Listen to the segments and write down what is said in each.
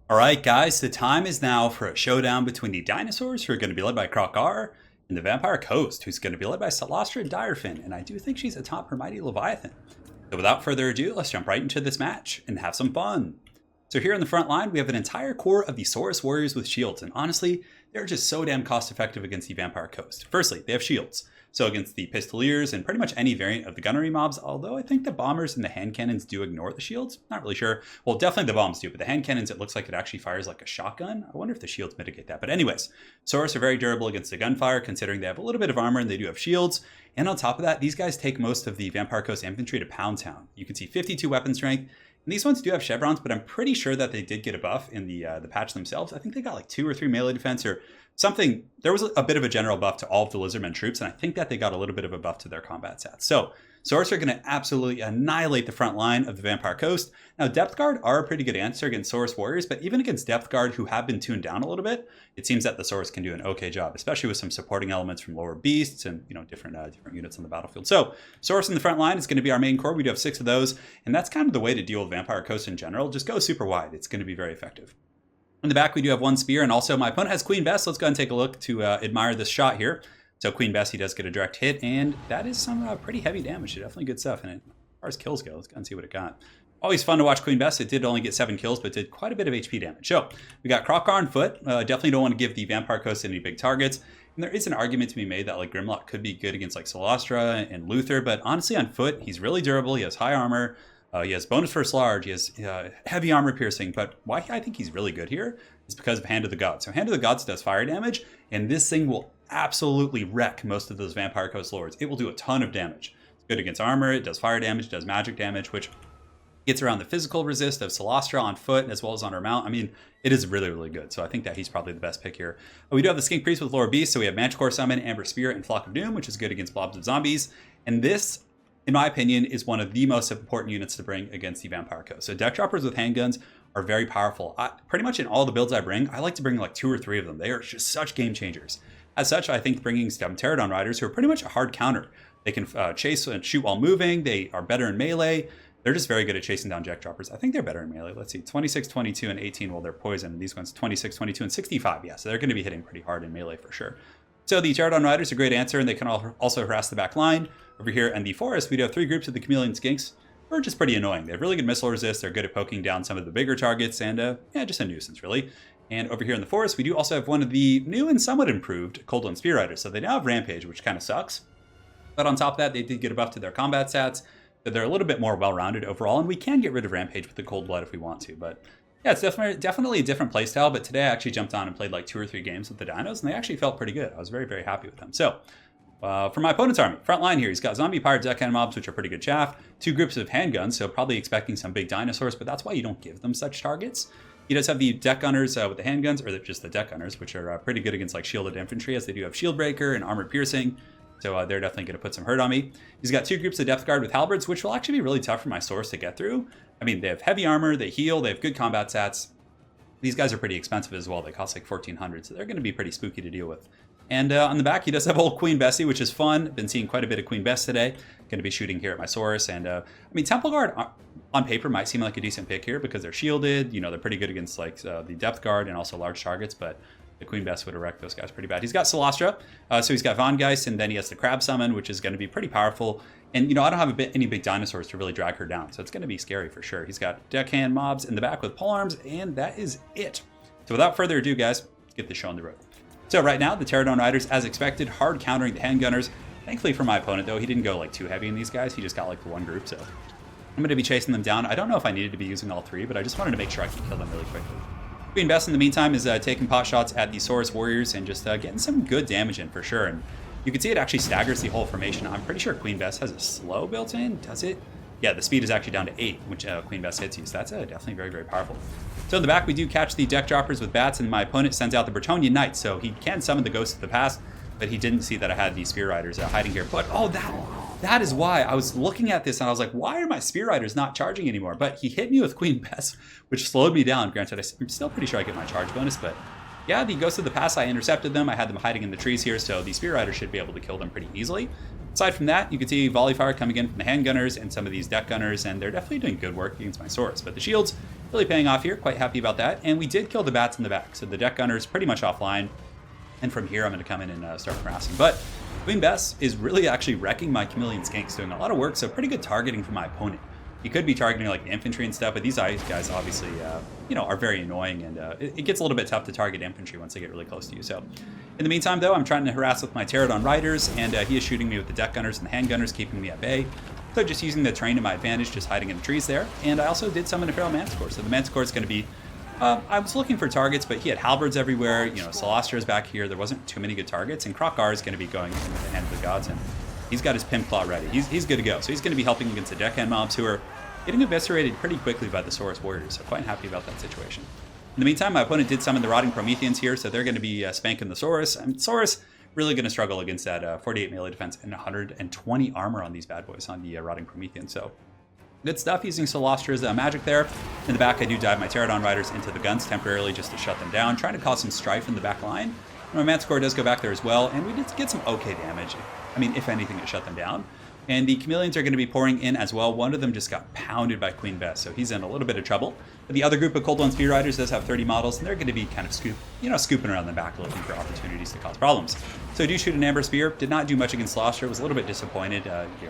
Alright guys, the time is now for a showdown between the dinosaurs, who are going to be led by KROQY, and the Vampire Coast, who's going to be led by Salastra Direfin, and I do think she's atop her mighty Leviathan. So without further ado, let's jump right into this match and have some fun. So here in the front line, we have an entire core of the Saurus warriors with shields, and honestly, they're just so damn cost effective against the Vampire Coast. Firstly, they have shields. So against the Pistoliers and pretty much any variant of the gunnery mobs, although I think the bombers and the hand cannons do ignore the shields. Not really sure. Well, definitely the bombs do, but the hand cannons, it looks like it actually fires like a shotgun. I wonder if the shields mitigate that. But anyways, Saurus are very durable against the gunfire, considering they have a little bit of armor and they do have shields. And on top of that, these guys take most of the Vampire Coast infantry to Pound Town. You can see 52 weapon strength. And these ones do have chevrons, but I'm pretty sure that they did get a buff in the patch themselves. I think they got like 2 or 3 melee defense or something. There was a bit of a general buff to all of the Lizardmen troops, and I think that they got a little bit of a buff to their combat stats. So Saurus are going to absolutely annihilate the front line of the Vampire Coast. Now, Depth Guard are a pretty good answer against Saurus warriors, but even against Depth Guard, who have been tuned down a little bit, it seems that the Saurus can do an okay job, especially with some supporting elements from lower beasts and different units on the battlefield. So Saurus in the front line is going to be our main core. We do have 6 of those, and that's kind of the way to deal with Vampire Coast in general. Just go super wide. It's going to be very effective. In the back, we do have 1 spear, and also my opponent has Queen Bess. Let's go ahead and take a look to admire this shot here. So Queen Bess, he does get a direct hit, and that is some pretty heavy damage. Definitely good stuff. And as far as kills go, let's go and see what it got. Always fun to watch Queen Bess. It did only get 7 kills, but did quite a bit of HP damage. So we got KROQY on foot. Definitely don't want to give the Vampire Coast any big targets. And there is an argument to be made that like Grimlock could be good against like Salastra and Luther, but honestly on foot, he's really durable. He has high armor. He has bonus first large, he has heavy armor piercing, but why I think he's really good here is because of Hand of the Gods. So Hand of the Gods does fire damage, and this thing will absolutely wreck most of those Vampire Coast lords. It will do a ton of damage. It's good against armor, it does fire damage, it does magic damage, which gets around the physical resist of Salastra on foot as well as on her mount. I mean, it is really, really good. So I think that he's probably the best pick here. We do have the Skink Priest with Lower Beast, so we have Manticore Summon, Amber Spirit, and Flock of Doom, which is good against blobs of zombies. And this, in my opinion, is one of the most important units to bring against the Vampire Coast. So deck droppers with handguns are very powerful. Pretty much in all the builds I bring, I like to bring like 2 or 3 of them. They are just such game changers. As such, I think bringing some Pterodon Riders, who are pretty much a hard counter. They can chase and shoot while moving. They are better in melee. They're just very good at chasing down deck droppers. I think they're better in melee. Let's see, 26, 22, and 18. Well, they're poison. And these ones, 26, 22, and 65. Yeah, so they're going to be hitting pretty hard in melee for sure. So the Pterodon Riders are a great answer, and they can also harass the back line. Over here in the forest, we do have 3 groups of the Chameleon Skinks, who are just pretty annoying. They have really good missile resist, they're good at poking down some of the bigger targets, and yeah, just a nuisance, really. And over here in the forest, we do also have one of the new and somewhat improved Coldland Spear Riders. So they now have Rampage, which kind of sucks. But on top of that, they did get a buff to their combat stats, so they're a little bit more well-rounded overall, and we can get rid of Rampage with the Cold Blood if we want to, but yeah, it's definitely a different playstyle, but today I actually jumped on and played like 2 or 3 games with the dinos, and they actually felt pretty good. I was very, very happy with them. So, for my opponent's army, front line here, he's got Zombie Pirate Deckhand mobs, which are pretty good chaff, 2 groups of handguns, so probably expecting some big dinosaurs, but that's why you don't give them such targets. He does have the deck gunners with the handguns, or just the deck gunners, which are pretty good against like shielded infantry, as they do have shield breaker and armor piercing. So they're definitely going to put some hurt on me. He's got 2 groups of Depth Guard with halberds, which will actually be really tough for my Saurus to get through. I mean, they have heavy armor, they heal, they have good combat stats. These guys are pretty expensive as well. They cost like 1,400, so they're going to be pretty spooky to deal with. And on the back, he does have old Queen Bessie, which is fun. Been seeing quite a bit of Queen Bess today. Going to be shooting here at my Saurus. And I mean, Temple Guard on paper might seem like a decent pick here because they're shielded. You know, they're pretty good against like the Depth Guard and also large targets, but the Queen Bess would have wrecked those guys pretty bad. He's got Salastra, so he's got Von Geist, and then he has the Crab Summon, which is going to be pretty powerful. And, I don't have any big dinosaurs to really drag her down, so it's going to be scary for sure. He's got Deckhand mobs in the back with polearms, and that is it. So without further ado, guys, let's get this show on the road. So right now, the Pterodon Riders, as expected, hard countering the handgunners. Thankfully for my opponent, though, he didn't go like too heavy in these guys. He just got like the 1 group, so I'm going to be chasing them down. I don't know if I needed to be using all 3, but I just wanted to make sure I could kill them really quickly. Queen Bess, in the meantime, is taking pot shots at the Saurus warriors and just getting some good damage in for sure. And you can see it actually staggers the whole formation. I'm pretty sure Queen Bess has a slow built in. Does it? Yeah, the speed is actually down to 8, which Queen Bess hits you. So that's definitely very, very powerful. So in the back, we do catch the deck droppers with bats, and my opponent sends out the Bretonnian Knight. So he can summon the Ghosts of the Past, but he didn't see that I had these Spear Riders hiding here. But oh, that is why I was looking at this and I was like, why are my Spear Riders not charging anymore? But he hit me with Queen Bess, which slowed me down. Granted, I'm still pretty sure I get my charge bonus, but yeah, the Ghosts of the Past, I intercepted them. I had them hiding in the trees here, so the Spear Riders should be able to kill them pretty easily. Aside from that, you can see volley fire coming in from the handgunners and some of these deck gunners, and they're definitely doing good work against my Saurus. But the shields really paying off here, quite happy about that. And we did kill the bats in the back, so the deck gunners pretty much offline. And from here, I'm going to come in and start harassing. But Queen Bess is really actually wrecking my Chameleon Skinks, doing a lot of work, so pretty good targeting for my opponent. He could be targeting like the infantry and stuff, but these guys obviously, are very annoying, and it gets a little bit tough to target infantry once they get really close to you. So, in the meantime, though, I'm trying to harass with my Pterodon Riders, and he is shooting me with the deck gunners and the handgunners, keeping me at bay. So just using the terrain to my advantage, just hiding in the trees there. And I also did summon a Feral Manticore, so the Manticore is going to be. I was looking for targets, but he had halberds everywhere. Celestra is back here. There wasn't too many good targets, and KROQY is going to be going in with the Hand of the Gods, and he's got his Pimp Claw ready. He's good to go. So he's going to be helping against the deckhand mobs who are getting eviscerated pretty quickly by the Saurus Warriors, so quite happy about that situation. In the meantime, my opponent did summon the Rotting Prometheans here, so they're going to be spanking the Saurus. And Saurus really going to struggle against that 48 melee defense and 120 armor on these bad boys on the Rotting Promethean. So good stuff using Solastra's magic there. In the back, I do dive my Pterodon Riders into the guns temporarily just to shut them down, trying to cause some strife in the back line. And my Manticore does go back there as well, and we did get some okay damage. I mean, if anything, it shut them down. And the Chameleons are going to be pouring in as well. One of them just got pounded by Queen Bess, so he's in a little bit of trouble. But the other group of Cold One Spear Riders does have 30 models, and they're going to be kind of scooping around the back looking for opportunities to cause problems. So I do shoot an Amber Spear. Did not do much against Celestra. Was a little bit disappointed.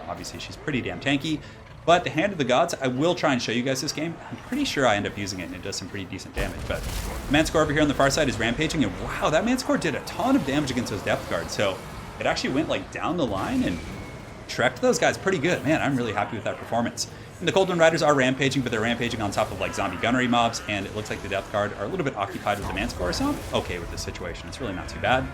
Obviously, she's pretty damn tanky. But the Hand of the Gods, I will try and show you guys this game. I'm pretty sure I end up using it, and it does some pretty decent damage. But the Manticore over here on the far side is rampaging, and wow, that Manticore did a ton of damage against those depth guards. So it actually went like down the line and Shrek those guys pretty good. Man, I'm really happy with that performance. And the Cold One Riders are rampaging, but they're rampaging on top of like zombie gunnery mobs, and it looks like the Depth Guard are a little bit occupied with the Manticore, so I'm okay with this situation. It's really not too bad.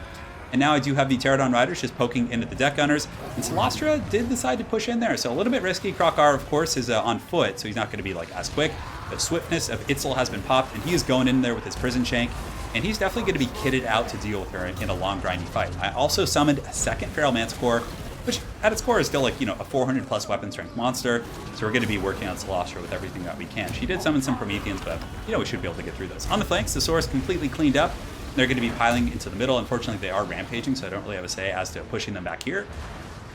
And now I do have the Pterodon Riders just poking into the deck gunners, and Celestra did decide to push in there, so a little bit risky. KROQY, of course, is on foot, so he's not going to be like as quick. The swiftness of Itzel has been popped, and he is going in there with his Prison Shank, and he's definitely going to be kitted out to deal with her in a long, grindy fight. I also summoned a second Feral Manticore, which at its core is still like, a 400 plus weapon strength monster. So we're going to be working on Celestra with everything that we can. She did summon some Prometheans, but we should be able to get through those. On the flanks, the Saurus completely cleaned up. They're going to be piling into the middle. Unfortunately, they are rampaging, so I don't really have a say as to pushing them back here.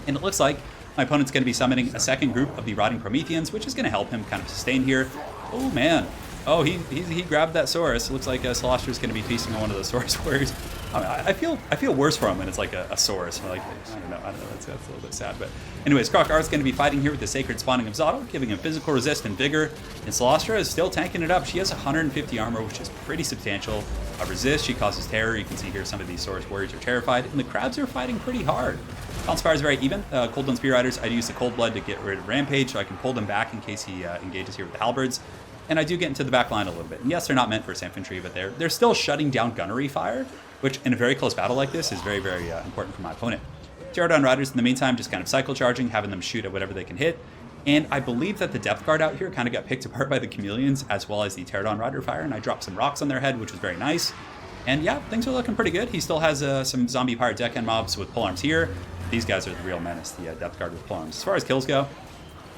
And it looks like my opponent's going to be summoning a second group of the Rotting Prometheans, which is going to help him kind of sustain here. Oh, man. Oh, he grabbed that Saurus. It looks like Celestra's going to be feasting on one of those Saurus warriors. I feel worse for him when it's like a Saurus. Like, I don't know. That's a little bit sad. But anyways, KROQY is going to be fighting here with the Sacred Spawning of Zotto, giving him physical resist and vigor. And Celestra is still tanking it up. She has 150 armor, which is pretty substantial. Resist, she causes terror. You can see here some of these Saurus warriors are terrified, and the crabs are fighting pretty hard. Bounce fire is very even. Cold One Spear Riders, I do use the Cold Blood to get rid of Rampage, so I can pull them back in case he engages here with the halberds. And I do get into the back line a little bit. And yes, they're not meant for infantry, but they're still shutting down gunnery fire, which in a very close battle like this is very, very important for my opponent. Pterodon Riders, in the meantime, just kind of cycle charging, having them shoot at whatever they can hit. And I believe that the Depth Guard out here kind of got picked apart by the Chameleons as well as the Pterodon Rider fire, and I dropped some rocks on their head, which was very nice. And yeah, things are looking pretty good. He still has some zombie pirate deckhand mobs with polearms here. These guys are the real menace, the Depth Guard with polearms. As far as kills go,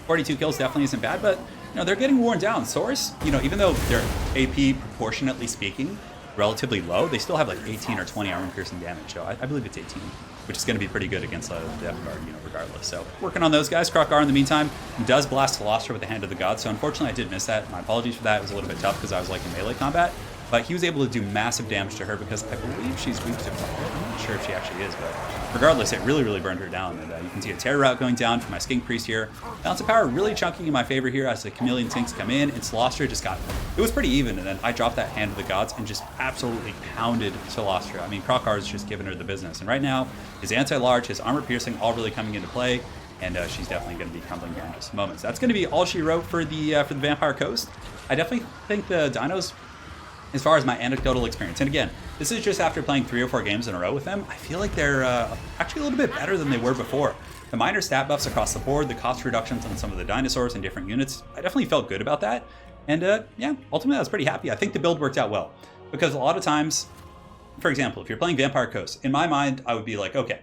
42 kills definitely isn't bad, but they're getting worn down. Saurus, even though their AP, proportionately speaking, relatively low, they still have like 18 or 20 armor piercing damage. So I believe it's 18, which is going to be pretty good against the Depth Guard, regardless. So working on those guys. KROQY in the meantime does blast Celestra with the Hand of the Gods. So unfortunately, I did miss that. My apologies for that. It was a little bit tough because I was like in melee combat. But he was able to do massive damage to her because I believe she's weak to fire. I'm not sure if she actually is, but regardless, it really, really burned her down. And you can see a Terror Route going down for my Skink Priest here. Balance of Power really chunking in my favor here as the Chameleon Sinks come in, and Celestra just it was pretty even, and then I dropped that Hand of the Gods and just absolutely pounded Celestra. I mean, KROQY is just giving her the business. And right now, his Anti-Large, his Armor Piercing, all really coming into play. And she's definitely going to be crumbling here in just a moment. So that's going to be all she wrote for the Vampire Coast. I definitely think the Dinos, as far as my anecdotal experience, and again, this is just after playing 3 or 4 games in a row with them, I feel like they're actually a little bit better than they were before. The minor stat buffs across the board, the cost reductions on some of the dinosaurs and different units, I definitely felt good about that. And yeah, ultimately I was pretty happy. I think the build worked out well. Because a lot of times, for example, if you're playing Vampire Coast, in my mind, I would be like, okay,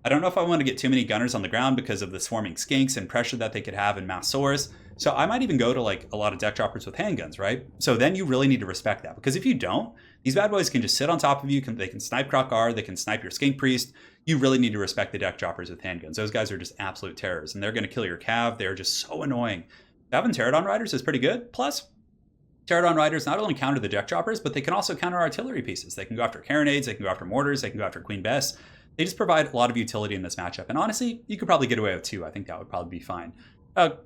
I don't know if I want to get too many gunners on the ground because of the swarming skinks and pressure that they could have in mass Saurus. So I might even go to like a lot of deck droppers with handguns, right? So then you really need to respect that, because if you don't, these bad boys can just sit on top of you. They can snipe KROQY, they can snipe your Skink Priest. You really need to respect the deck droppers with handguns. Those guys are just absolute terrors, and they're going to kill your Cav. They're just so annoying. Having Pterodon Riders is pretty good. Plus, Pterodon Riders not only counter the deck droppers, but they can also counter artillery pieces. They can go after Carronades, they can go after mortars, they can go after Queen Bess. They just provide a lot of utility in this matchup. And honestly, you could probably get away with 2. I think that would probably be fine.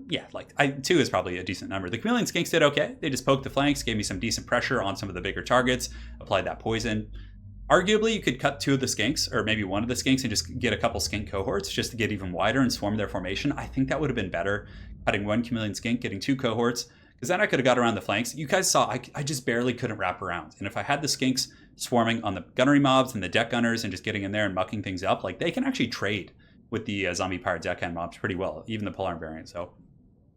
Yeah, like 2 is probably a decent number. The Chameleon Skinks did okay. They just poked the flanks, gave me some decent pressure on some of the bigger targets, applied that poison. Arguably, you could cut 2 of the Skinks, or maybe 1 of the Skinks, and just get a couple Skink cohorts just to get even wider and swarm their formation. I think that would have been better. Cutting 1 Chameleon Skink, getting 2 cohorts, because then I could have got around the flanks. You guys saw I just barely couldn't wrap around. And if I had the Skinks swarming on the gunnery mobs and the deck gunners and just getting in there and mucking things up, like they can actually trade with the zombie pirate deckhand mobs pretty well, even the polearm variant. So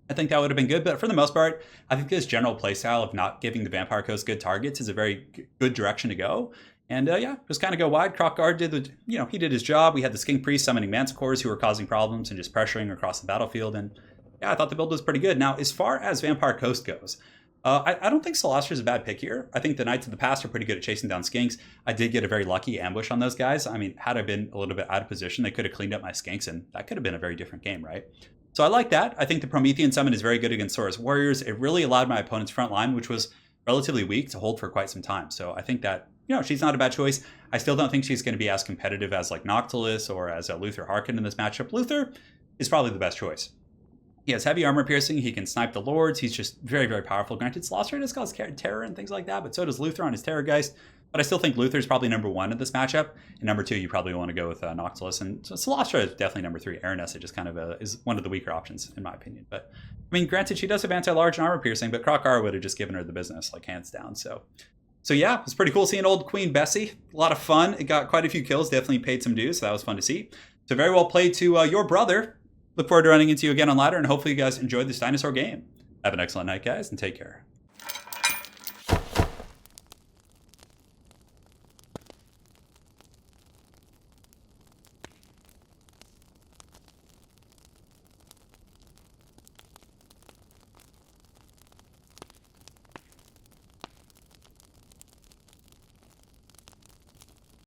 I think that would have been good. But for the most part, I think this general playstyle of not giving the Vampire Coast good targets is a very good direction to go. And yeah, just kind of go wide. KROQY did he did his job. We had the Skink Priest summoning Manticores who were causing problems and just pressuring across the battlefield. And yeah, I thought the build was pretty good. Now, as far as Vampire Coast goes, I don't think Celestra is a bad pick here. I think the Knights of the Past are pretty good at chasing down Skinks. I did get a very lucky ambush on those guys. I mean, had I been a little bit out of position, they could have cleaned up my Skinks, and that could have been a very different game, right? So I like that. I think the Promethean summon is very good against Saurus Warriors. It really allowed my opponent's front line, which was relatively weak, to hold for quite some time. So I think that, she's not a bad choice. I still don't think she's going to be as competitive as like Noctilus or as Luther Harkin in this matchup. Luther is probably the best choice. He has heavy armor piercing. He can snipe the lords. He's just very, very powerful. Granted, Celestra does cause terror and things like that, but so does Luther on his Terrorgeist. But I still think Luther is probably number 1 in this matchup. And number 2, you probably want to go with Noctilus. And so Celestra is definitely number 3. Aranessa just kind of is one of the weaker options, in my opinion. But, I mean, granted, she does have anti-large and armor piercing, but KROQY would have just given her the business, like, hands down. So yeah, it's pretty cool seeing old Queen Bessie. A lot of fun. It got quite a few kills. Definitely paid some dues, so that was fun to see. So very well played to your brother. Look forward to running into you again on ladder, and hopefully you guys enjoyed this dinosaur game. Have an excellent night, guys, and take care.